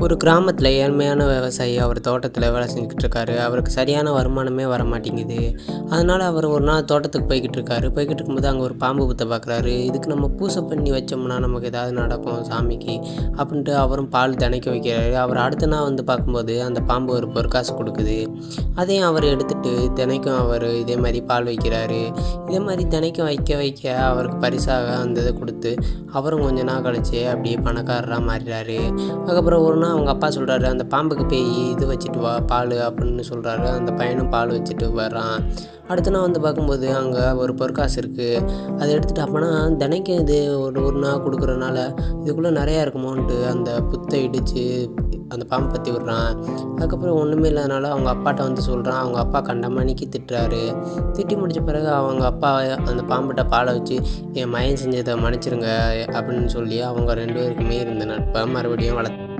ஒரு கிராமத்தில ஏழ்மையான விவசாயி அவர் தோட்டத்தில வேலை செஞ்சுக்கிட்டு இருக்காரு. அவருக்கு சரியான வருமானமே வரமாட்டேங்குது. அதனால அவர் ஒரு நாள் தோட்டத்துக்கு போய்க்கிட்டு இருக்காரு. போய்க்கிட்டு இருக்கும்போது அங்க ஒரு பாம்பு புத்த பார்க்குறாரு. இதுக்கு நம்ம பூசை பண்ணி வச்சோம்னா நமக்கு ஏதாவது நடக்கும் சாமிக்கு அப்படின்ட்டு அவரும் பால் தினைக்க வைக்கிறாரு. அவர் அடுத்த நாள் வந்து பார்க்கும்போது அந்த பாம்பு ஒரு பொற்காசு கொடுக்குது. அதையும் அவர் எடுத்துட்டு தினைக்கும் அவர் இதே மாதிரி பால் வைக்கிறாரு. இதே மாதிரி தினைக்கும் வைக்க வைக்க அவருக்கு பரிசாக அந்த இதை கொடுத்து அவரும் கொஞ்ச நாள் கழிச்சு அப்படியே பணக்காரராக மாறிறாரு. அதுக்கப்புறம் ஒரு நாள் அவங்க அப்பா சொல்கிறாரு, அந்த பாம்புக்கு போய் இது வச்சுட்டு வா பால் அப்படின்னு சொல்கிறாரு. அந்த பையனும் பால் வச்சுட்டு வர்றான். அடுத்த நாள் வந்து பார்க்கும்போது அங்கே ஒரு பொற்காசு இருக்குது. அதை எடுத்துகிட்டு அப்போனா தினைக்கும் இது ஒரு ஒரு நாள் கொடுக்குறனால இதுக்குள்ளே நிறையா இருக்குமோன்ட்டு அந்த புத்தை இடித்து அந்த பாம்பை பற்றி விடுறான். அதுக்கப்புறம் ஒன்றுமே இல்லாதனால அவங்க அப்பாட்ட வந்து சொல்கிறான். அவங்க அப்பா கண்டமணிக்கு திட்டுறாரு. திட்டி முடித்த பிறகு அவங்க அப்பா அந்த பாம்புகிட்ட பாலை வச்சு என் மகன் செஞ்சதை மன்னிச்சிருங்க அப்படின்னு சொல்லி அவங்க 2 பேருக்குமே இருந்த நட்பை மறுபடியும் வளர்த்து